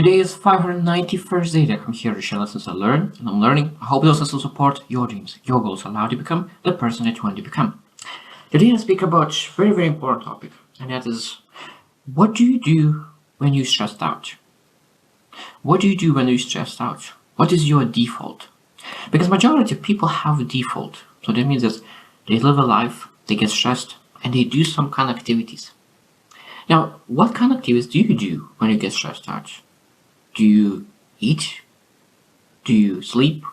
Today is 591st day that I'm here to share lessons I learn, and I'm learning. I hope those lessons support your dreams, your goals, allow you to become the person that you want to become. Today I speak about a very, very important topic, and that is, what do you do when you're stressed out? What do you do when you're stressed out? What is your default? Because majority of people have a default. So that means that they live a life, they get stressed, and they do some kind of activities. Now, what kind of activities do you do when you get stressed out? Do you eat? Do you sleep?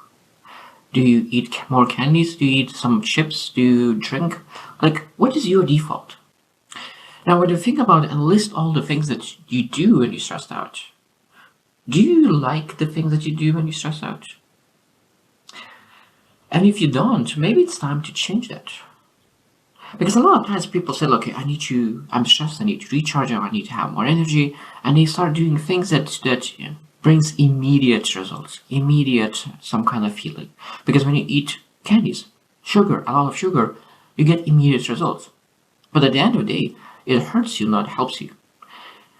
Do you eat more candies? Do you eat some chips? Do you drink? Like, what is your default? Now, when you think about it and list all the things that you do when you're stressed out, do you like the things that you do when you're stressed out? And if you don't, maybe it's time to change that. Because a lot of times people say, okay, I'm stressed, I need to recharge, I need to have more energy, and they start doing things that brings immediate results, immediate some kind of feeling. Because when you eat candies, sugar, a lot of sugar, you get immediate results. But at the end of the day, it hurts you, not helps you.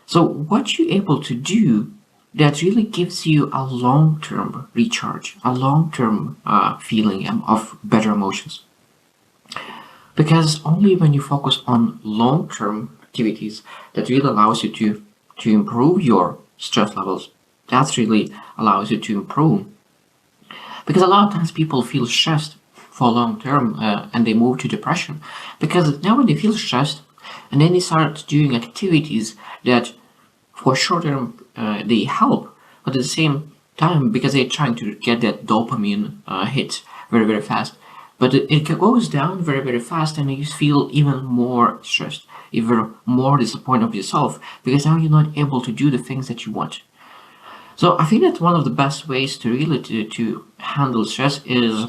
So what you're able to do that really gives you a long-term recharge, a long-term feeling of better emotions. Because only when you focus on long-term activities that really allows you to improve your stress levels, that really allows you to improve. Because a lot of times people feel stressed for long term and they move to depression. Because now when they feel stressed and then they start doing activities that for short term they help, but at the same time because they're trying to get that dopamine hit very, very fast. But it goes down very, very fast and you feel even more stressed, even more disappointed with yourself because now you're not able to do the things that you want. So I think that one of the best ways to really to handle stress is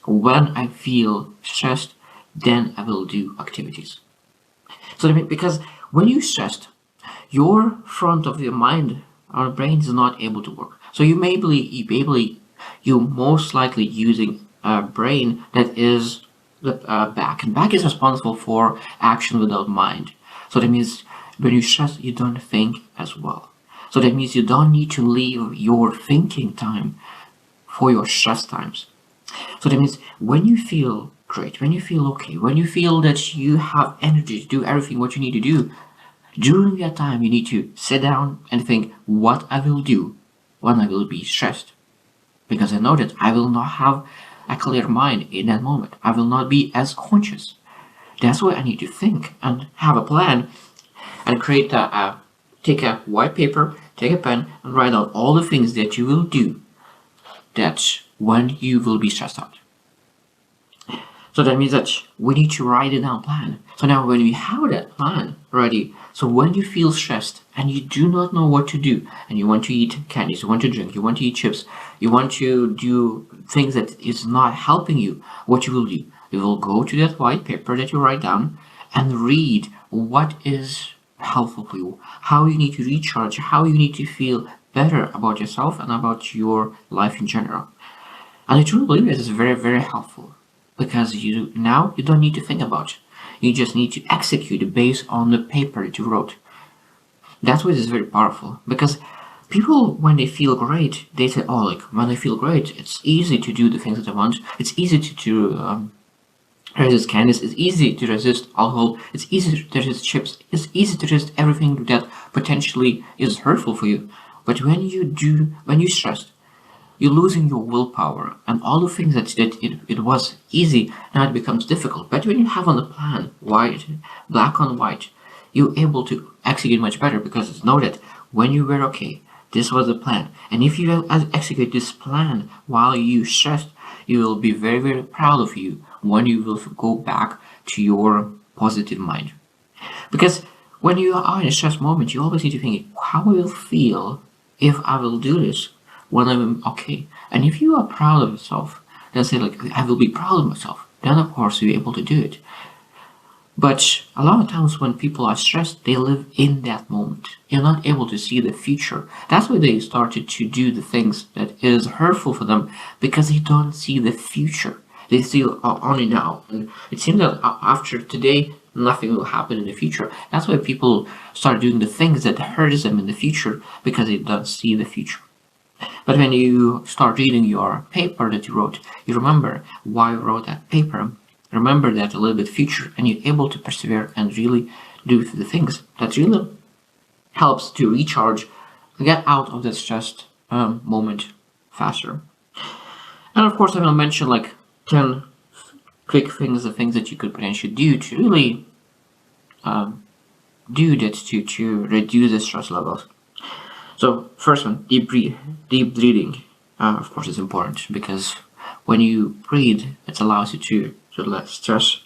when I feel stressed, then I will do activities. So because when you're stressed, your front of your mind or brain is not able to work. So you you're most likely using a brain that is the back, and back is responsible for action without mind. So that means when you're stressed, you don't think as well. So that means you don't need to leave your thinking time for your stress times. So that means when you feel great, when you feel okay, when you feel that you have energy to do everything what you need to do, during that time you need to sit down and think what I will do when I will be stressed. Because I know that I will not have a clear mind in that moment. I will not be as conscious. That's why I need to think and have a plan and create take a white paper, take a pen and write out all the things that you will do that when you will be stressed out. So that means that we need to write it down plan. So now when we have that plan ready, so when you feel stressed and you do not know what to do and you want to eat candies, you want to drink, you want to eat chips, you want to do things that is not helping you, what you will do? You will go to that white paper that you write down and read what is helpful for you, how you need to recharge, how you need to feel better about yourself and about your life in general. And I truly believe this is very, very helpful because you don't need to think about it. You just need to execute based on the paper that you wrote. That's why this is very powerful because people, when they feel great, they say, oh, like when I feel great, it's easy to do the things that I want. It's easy to resist candies. It's easy to resist alcohol. It's easy to resist chips. It's easy to resist everything that potentially is hurtful for you. But when you're stressed, you're losing your willpower and all the things that it was easy, now it becomes difficult. But when you have on the plan, black on white, you're able to execute much better because it's know that when you were okay, this was the plan. And if you execute this plan while you stressed, you will be very, very proud of you when you will go back to your positive mind. Because when you are in a stress moment, you always need to think how I will feel if I will do this when I'm okay. And if you are proud of yourself, then say like, I will be proud of myself. Then of course you're able to do it. But a lot of times when people are stressed, they live in that moment. You're not able to see the future. That's why they started to do the things that is hurtful for them because they don't see the future. They see only now. And it seems that after today, nothing will happen in the future. That's why people start doing the things that hurts them in the future, because they don't see the future. But when you start reading your paper that you wrote, you remember why you wrote that paper, remember that a little bit future, and you're able to persevere and really do the things that really helps to recharge, get out of the stressed moment faster. And of course, I will mention like 10 quick things, the things that you could potentially do to really do that to reduce the stress levels. So first one, deep breathing, of course, is important, because when you breathe, it allows you to let stress,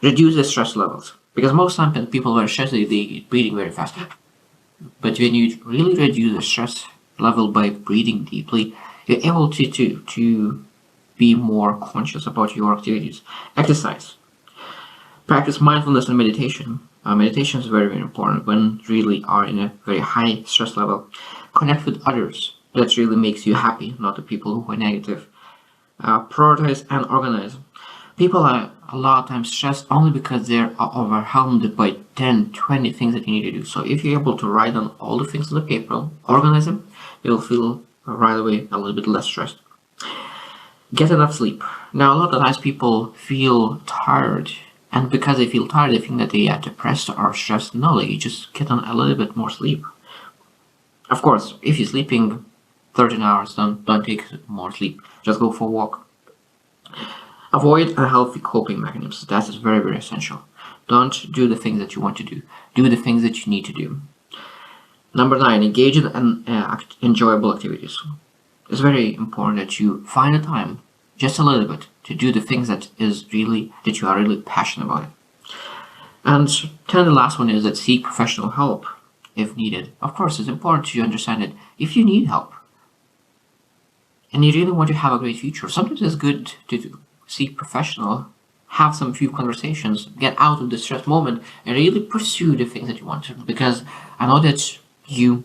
reduce the stress levels. Because most times when people are stressed, they breathing very fast. But when you really reduce the stress level by breathing deeply, you're able to be more conscious about your activities. Exercise. Practice mindfulness and meditation. Meditation is very, very important when really are in a very high stress level. Connect with others. That really makes you happy, not the people who are negative. Prioritize and organize. People are a lot of times stressed only because they're overwhelmed by 10, 20 things that you need to do. So if you're able to write down all the things on the paper, organize them, you'll feel right away a little bit less stressed. Get enough sleep. Now, a lot of times people feel tired, and because they feel tired, they think that they are depressed or stressed. No, you just get on a little bit more sleep. Of course, if you're sleeping 13 hours, don't take more sleep. Just go for a walk. Avoid unhealthy coping mechanisms. That is very, very essential. Don't do the things that you want to do. Do the things that you need to do. Number 9, engage in enjoyable activities. It's very important that you find a time, just a little bit, to do the things that you are really passionate about. And 10, the last one is that seek professional help if needed. Of course, it's important to understand that if you need help and you really want to have a great future, sometimes it's good to seek professional, have some few conversations, get out of the stress moment, and really pursue the things that you want to. Because I know that you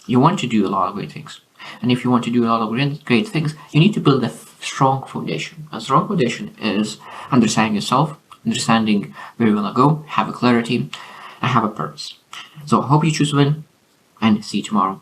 want to do a lot of great things. And if you want to do a lot of great things, you need to build a strong foundation. A strong foundation is understanding yourself, understanding where you want to go, have a clarity, and have a purpose. So I hope you choose to win, and see you tomorrow.